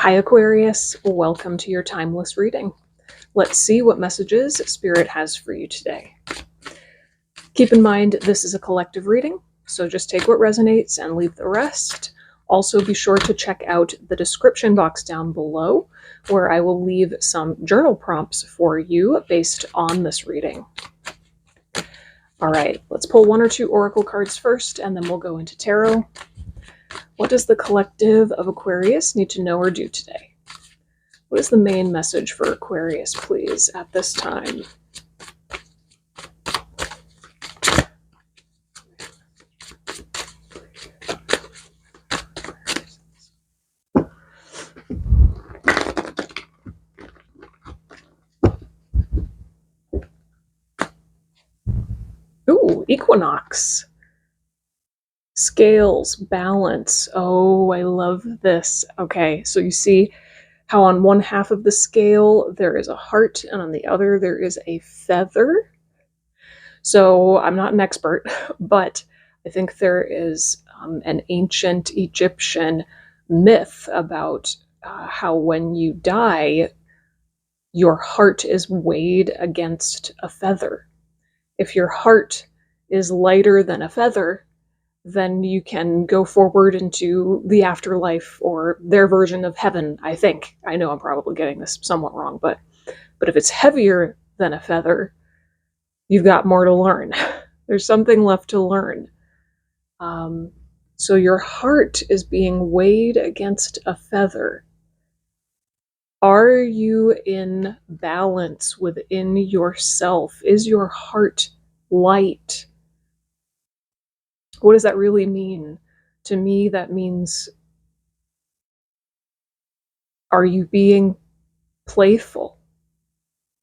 Hi Aquarius, welcome to your timeless reading. Let's see what messages Spirit has for you today. Keep in mind this is a collective reading, so just take what resonates and leave the rest. Also be sure to check out the description box down below where I will leave some journal prompts for you based on this reading. All right, let's pull one or two oracle cards first and then we'll go into tarot. What does the collective of Aquarius need to know or do today? What is the main message for Aquarius, please, at this time? Ooh, equinox. Scales, balance. Oh, I love this. Okay, so you see how on one half of the scale there is a heart and on the other there is a feather. So I'm not an expert, but I think there is an ancient Egyptian myth about how when you die, your heart is weighed against a feather. If your heart is lighter than a feather, then you can go forward into the afterlife or their version of heaven, I think. I know I'm probably getting this somewhat wrong, but if it's heavier than a feather, you've got more to learn. There's something left to learn. So your heart is being weighed against a feather. Are you in balance within yourself? Is your heart light? What does that really mean? To me, that means, are you being playful?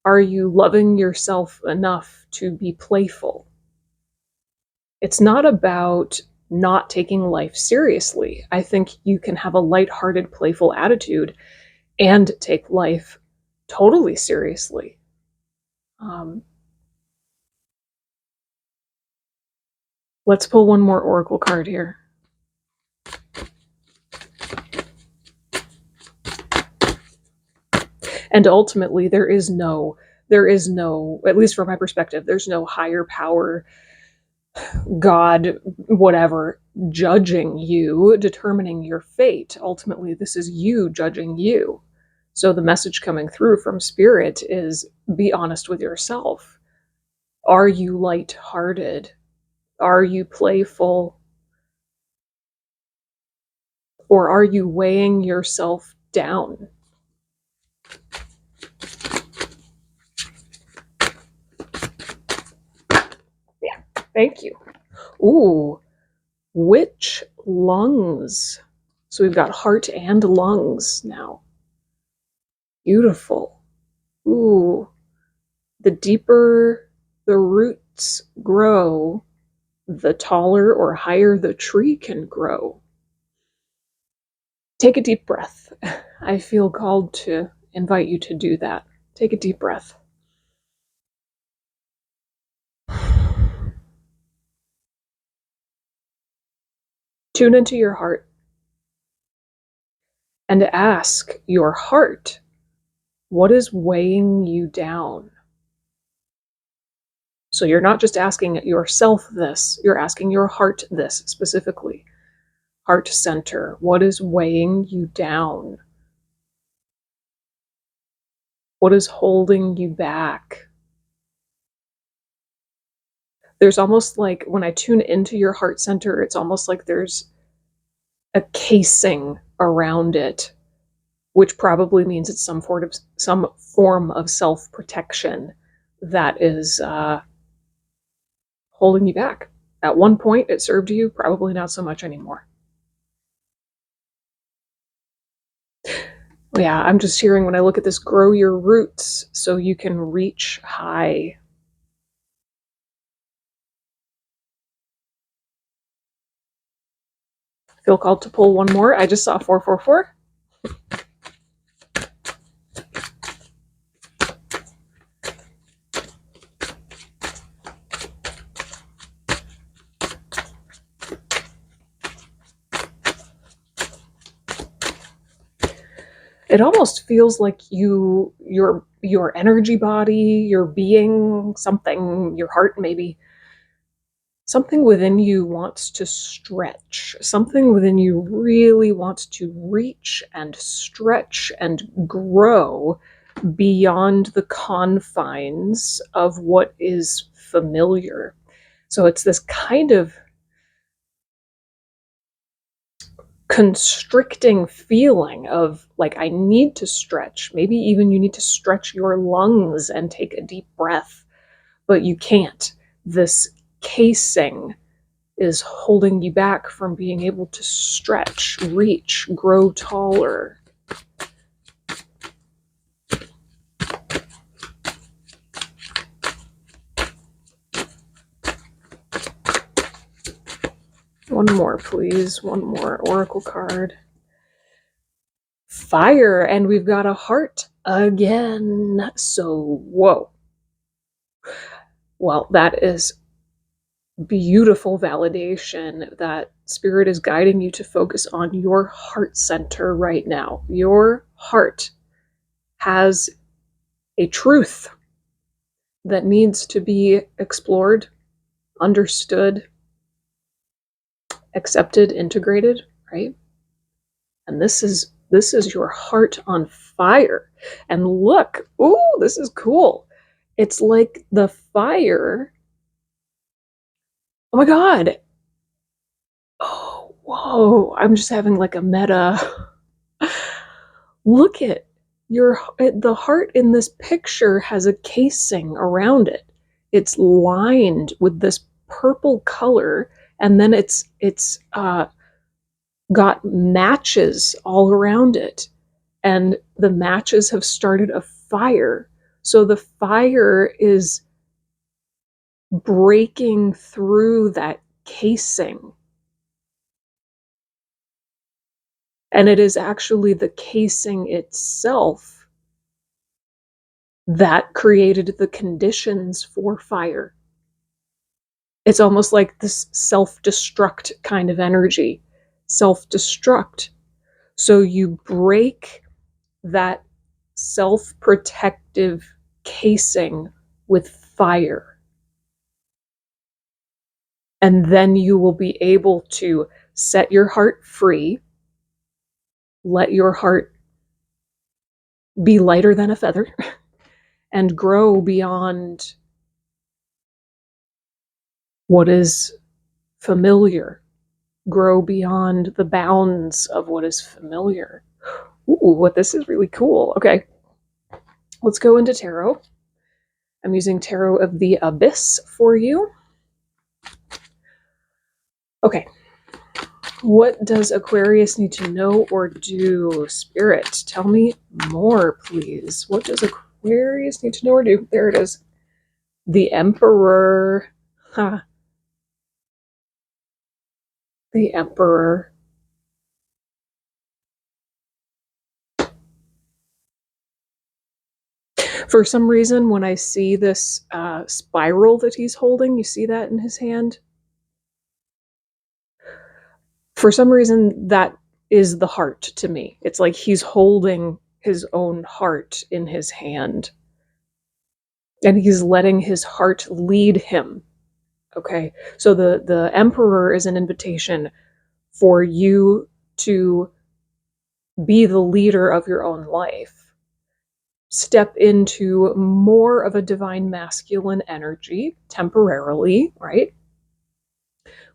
Are you loving yourself enough to be playful? It's not about not taking life seriously. I think you can have a lighthearted, playful attitude and take life totally seriously. Let's pull one more oracle card here. And ultimately, there is no, at least from my perspective, there's no higher power, God, whatever, judging you, determining your fate. Ultimately, this is you judging you. So the message coming through from Spirit is be honest with yourself. Are you lighthearted? Are you playful? Or are you weighing yourself down? Yeah, thank you. Ooh, witch lungs. So we've got heart and lungs now. Beautiful. Ooh, the deeper the roots grow, the taller or higher the tree can grow. Take a deep breath. I feel called to invite you to do that. Take a deep breath. Tune into your heart and ask your heart, what is weighing you down? So you're not just asking yourself this, you're asking your heart this specifically. Heart center, what is weighing you down? What is holding you back? There's almost like, when I tune into your heart center, it's almost like there's a casing around it, which probably means it's some form of self-protection that is holding you back. At one point, it served you, probably not so much anymore. Yeah, I'm just hearing when I look at this, grow your roots so you can reach high. Feel called to pull one more. I just saw 444. it almost feels like your energy body, your being, something, your heart maybe, something within you wants to stretch. Something within you really wants to reach and stretch and grow beyond the confines of what is familiar. So it's this kind of constricting feeling of like, I need to stretch. Maybe even you need to stretch your lungs and take a deep breath, but you can't. This casing is holding you back from being able to stretch, reach, grow taller. One more, please. One more oracle card. Fire, and we've got a heart again. So, whoa. Well, that is beautiful validation that Spirit is guiding you to focus on your heart center right now. Your heart has a truth that needs to be explored, understood, accepted, integrated, right? And this is your heart on fire. And look, ooh, this is cool. It's like the fire. Oh my God. Oh, whoa. I'm just having like a meta. Look at the heart in this picture has a casing around it. It's lined with this purple color, and then it's got matches all around it, and the matches have started a fire. So the fire is breaking through that casing. And it is actually the casing itself that created the conditions for fire. It's almost like this self-destruct kind of energy. Self-destruct. So you break that self-protective casing with fire. And then you will be able to set your heart free, let your heart be lighter than a feather, and grow beyond what is familiar, grow beyond the bounds of what is familiar. Ooh, what this is really cool. Okay, let's go into tarot. I'm using Tarot of the Abyss for you. Okay, what does Aquarius need to know or do? Spirit, tell me more, please. What does Aquarius need to know or do? There it is. The Emperor. Huh. The Emperor. For some reason, when I see this spiral that he's holding, you see that in his hand? For some reason, that is the heart to me. It's like he's holding his own heart in his hand. And he's letting his heart lead him. Okay? So the Emperor is an invitation for you to be the leader of your own life. Step into more of a divine masculine energy temporarily, right?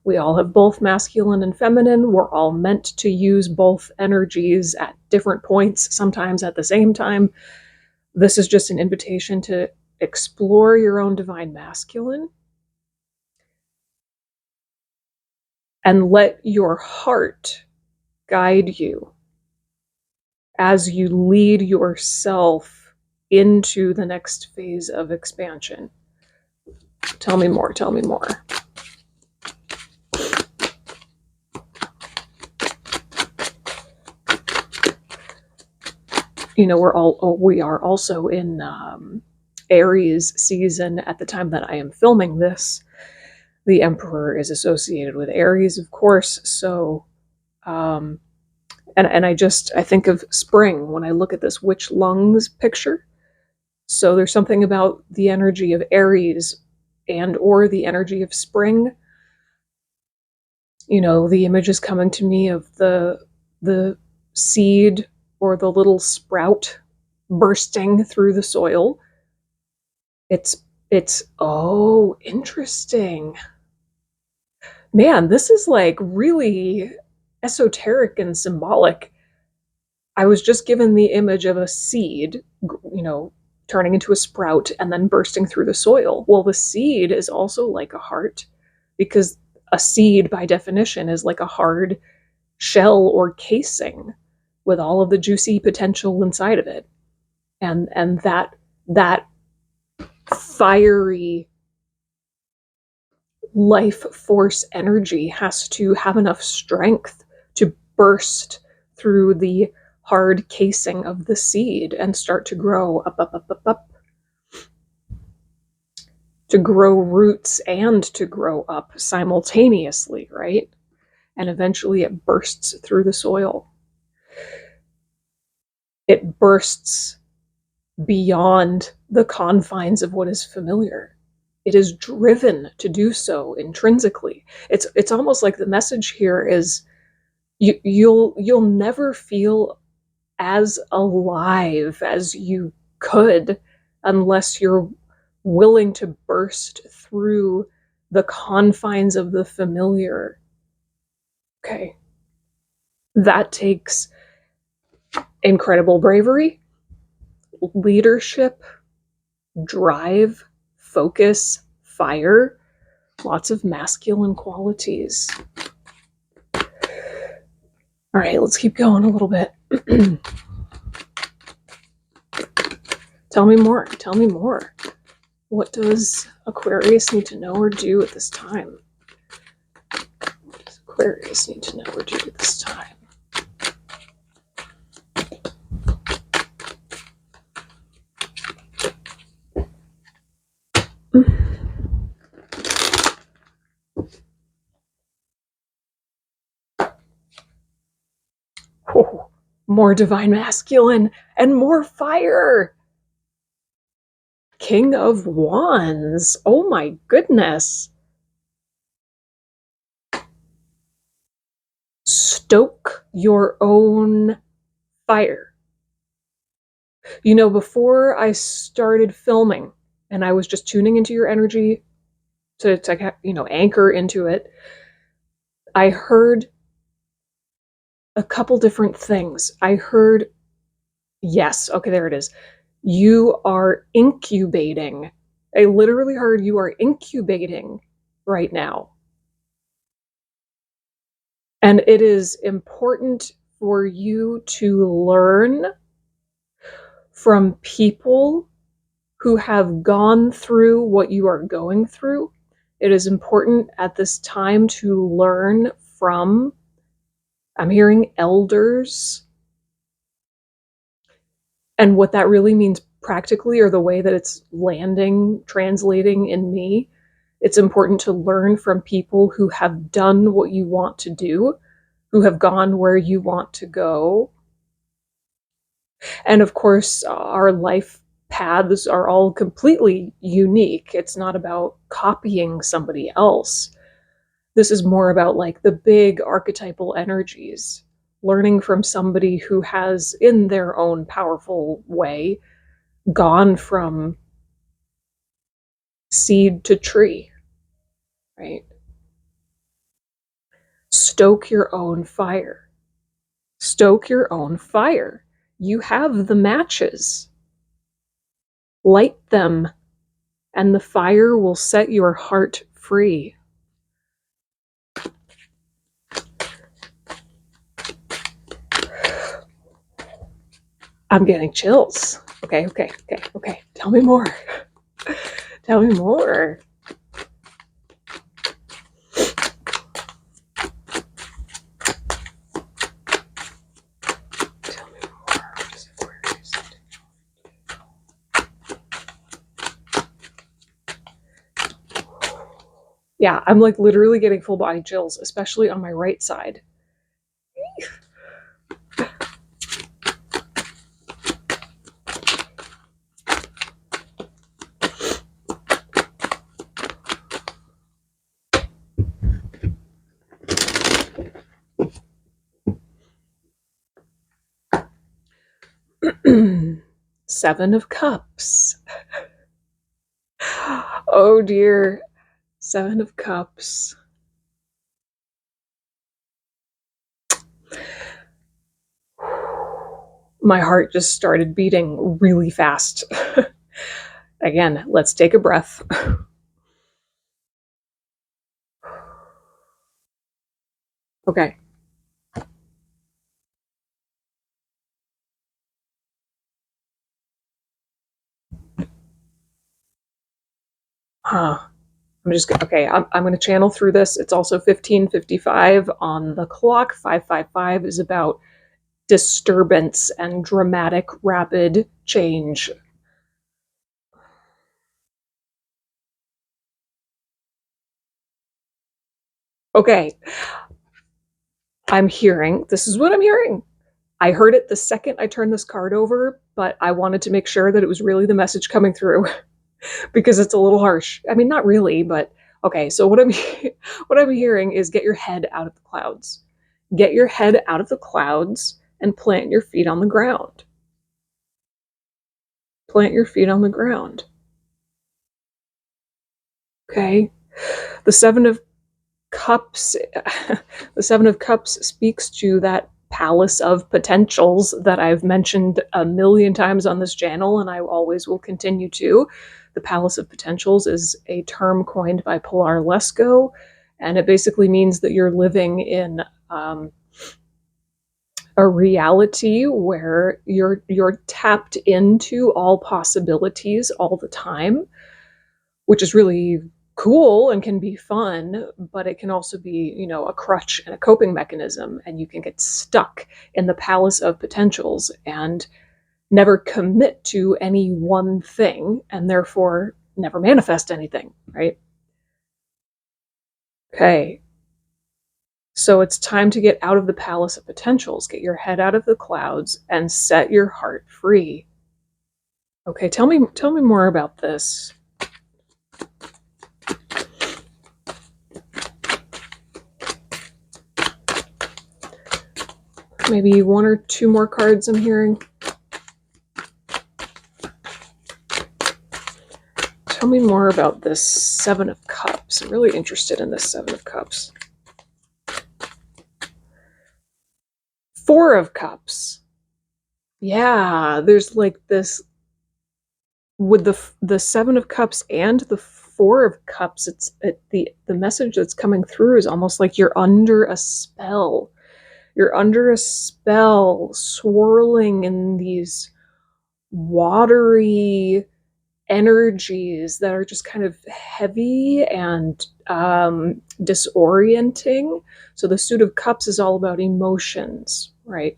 We all have both masculine and feminine. We're all meant to use both energies at different points, sometimes at the same time. This is just an invitation to explore your own divine masculine and let your heart guide you as you lead yourself into the next phase of expansion. Tell me more, tell me more. You know, we are also in Aries season at the time that I am filming this. The Emperor is associated with Aries, of course, so And I think of spring when I look at this witch lungs picture. So there's something about the energy of Aries and or the energy of spring. You know, the image is coming to me of the seed or the little sprout bursting through the soil. It's oh, interesting. Man, this is like really esoteric and symbolic. I was just given the image of a seed, you know, turning into a sprout and then bursting through the soil. Well, the seed is also like a heart, because a seed, by definition, is like a hard shell or casing with all of the juicy potential inside of it. And that fiery life force energy has to have enough strength to burst through the hard casing of the seed and start to grow up, to grow roots and to grow up simultaneously, right? And eventually it bursts through the soil. It bursts beyond the confines of what is familiar. It is driven to do so intrinsically. It's almost like the message here is you'll never feel as alive as you could unless you're willing to burst through the confines of the familiar. Okay. That takes incredible bravery, leadership, drive, focus, fire, lots of masculine qualities. All right, let's keep going a little bit. Tell me more. Tell me more. What does Aquarius need to know or do at this time? What does Aquarius need to know or do at this time? Oh, more divine masculine and more fire. King of Wands. Oh my goodness. Stoke your own fire. You know, before I started filming and I was just tuning into your energy to you know, anchor into it, I heard a couple different things. I heard, yes, okay, there it is. You are incubating. I literally heard you are incubating right now. And it is important for you to learn from people who have gone through what you are going through. It is important at this time to learn from, I'm hearing, elders. And what that really means practically, or the way that it's landing, translating in me, it's important to learn from people who have done what you want to do, who have gone where you want to go. And of course, our life paths are all completely unique. It's not about copying somebody else. This is more about like the big archetypal energies, learning from somebody who has, in their own powerful way, gone from seed to tree, right? Stoke your own fire. Stoke your own fire. You have the matches. Light them, and the fire will set your heart free. I'm getting chills. Okay. Tell me more. Tell me more. Yeah, I'm like literally getting full body chills, especially on my right side. Seven of Cups. Oh dear. Seven of Cups. My heart just started beating really fast. Again, let's take a breath. Okay. I'm just okay. I'm going to channel through this. It's also 15:55 on the clock. 555 is about disturbance and dramatic, rapid change. Okay, I'm hearing. This is what I'm hearing. I heard it the second I turned this card over, but I wanted to make sure that it was really the message coming through because it's a little harsh. I mean, not really, but okay. So what I'm hearing is get your head out of the clouds. Get your head out of the clouds and plant your feet on the ground. Plant your feet on the ground. Okay. The Seven of Cups, the Seven of Cups speaks to that palace of potentials that I've mentioned a million times on this channel, and I always will continue to. The Palace of Potentials is a term coined by Pilar Lesko, and it basically means that you're living in a reality where you're tapped into all possibilities all the time, which is really cool and can be fun, but it can also be, a crutch and a coping mechanism, and you can get stuck in the palace of potentials and never commit to any one thing and therefore never manifest anything, right? Okay. So it's time to get out of the palace of potentials, get your head out of the clouds and set your heart free. Okay, tell me more about this. Maybe one or two more cards I'm hearing. Tell me more about this Seven of Cups. I'm really interested in this Seven of Cups. Four of Cups. Yeah, there's like this with the Seven of Cups and the Four of Cups. The message that's coming through is almost like you're under a spell. You're under a spell, swirling in these watery energies that are just kind of heavy and disorienting. So the Suit of Cups is all about emotions, right?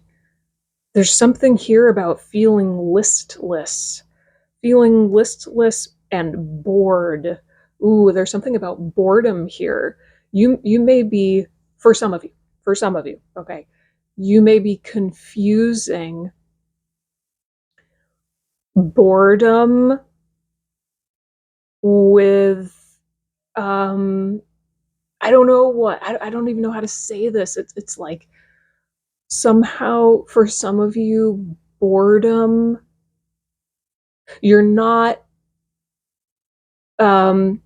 There's something here about feeling listless and bored. Ooh, there's something about boredom here. You may be, for some of you, okay, you may be confusing boredom with I don't know what I don't even know how to say this. It's like somehow for some of you boredom, you're not um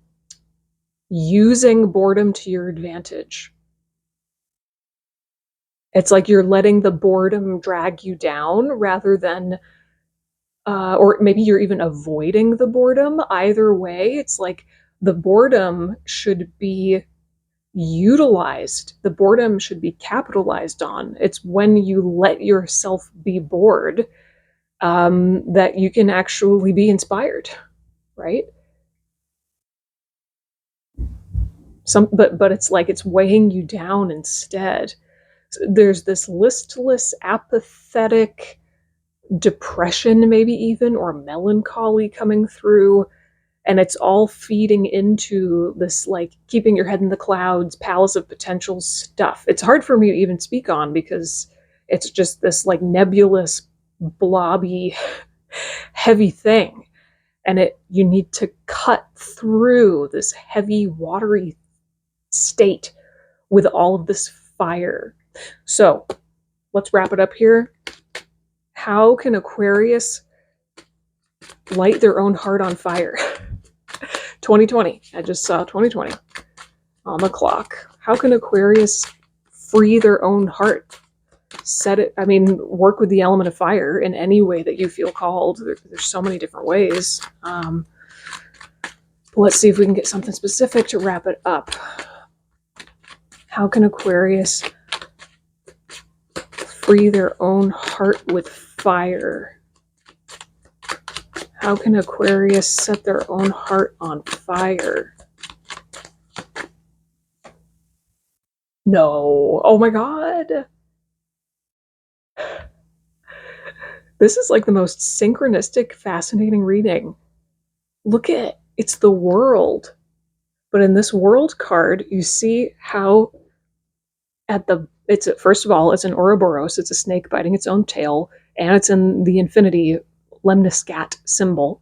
using boredom to your advantage. It's like you're letting the boredom drag you down rather than or maybe you're even avoiding the boredom. Either way, it's like the boredom should be utilized. The boredom should be capitalized on. It's when you let yourself be bored that you can actually be inspired, right? But it's like it's weighing you down instead. So there's this listless, apathetic depression, maybe even, or melancholy coming through, and it's all feeding into this like keeping your head in the clouds, palace of potential stuff. It's hard for me to even speak on because it's just this like nebulous, blobby, heavy thing, and you need to cut through this heavy, watery state with all of this fire. So let's wrap it up here. How can Aquarius light their own heart on fire? 2020. I just saw 2020 on the clock. How can Aquarius free their own heart? Work with the element of fire in any way that you feel called. There's so many different ways. Let's see if we can get something specific to wrap it up. How can Aquarius free their own heart with fire? How can Aquarius set their own heart on fire? No. Oh my God. This is like the most synchronistic, fascinating reading. Look at it. It's the world. But in this world card, you see how first of all, it's an Ouroboros. It's a snake biting its own tail, and it's in the infinity lemniscat symbol.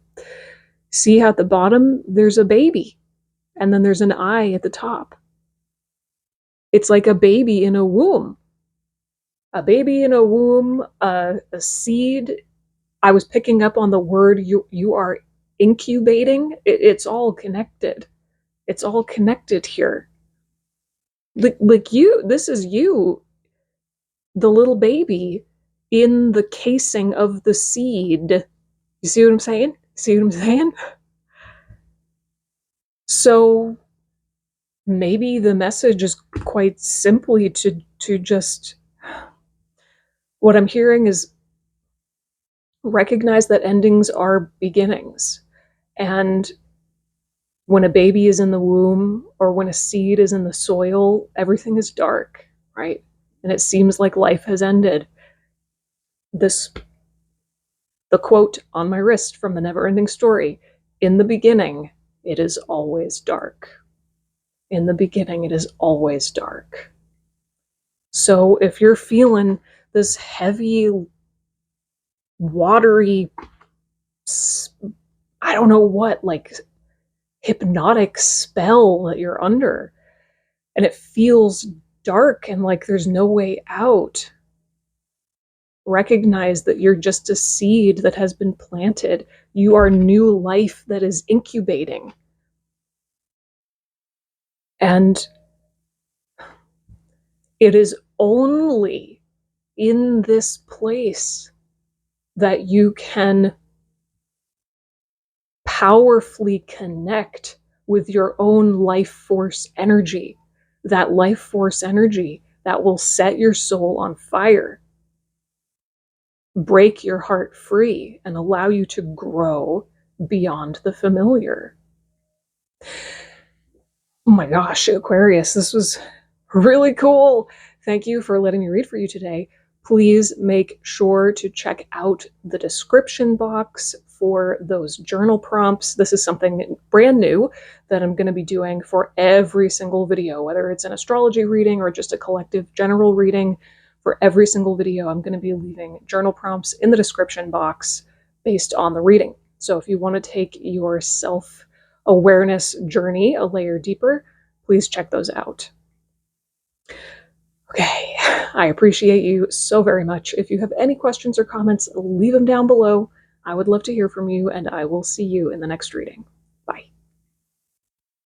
See how at the bottom there's a baby, and then there's an eye at the top. It's like a baby in a womb. A baby in a womb, a seed. I was picking up on the word you are incubating. It's all connected. It's all connected here. Like you, this is you, the little baby in the casing of the seed. You see what I'm saying? See what I'm saying? So maybe the message is quite simply to just, what I'm hearing is recognize that endings are beginnings. And when a baby is in the womb or when a seed is in the soil, everything is dark, right? And it seems like life has ended. The quote on my wrist from the Never-Ending Story, in the beginning, it is always dark. In the beginning, it is always dark. So if you're feeling this heavy, watery, I don't know what, like hypnotic spell that you're under, and it feels dark and like there's no way out, recognize that you're just a seed that has been planted. You are new life that is incubating. And it is only in this place that you can powerfully connect with your own life force energy. That life force energy that will set your soul on fire, break your heart free, and allow you to grow beyond the familiar. Oh my gosh, Aquarius, this was really cool. Thank you for letting me read for you today. Please make sure to check out the description box for those journal prompts. This is something brand new that I'm going to be doing for every single video, whether it's an astrology reading or just a collective general reading. For every single video, I'm going to be leaving journal prompts in the description box based on the reading. So if you want to take your self-awareness journey a layer deeper, please check those out. Okay, I appreciate you so very much. If you have any questions or comments, leave them down below. I would love to hear from you, and I will see you in the next reading.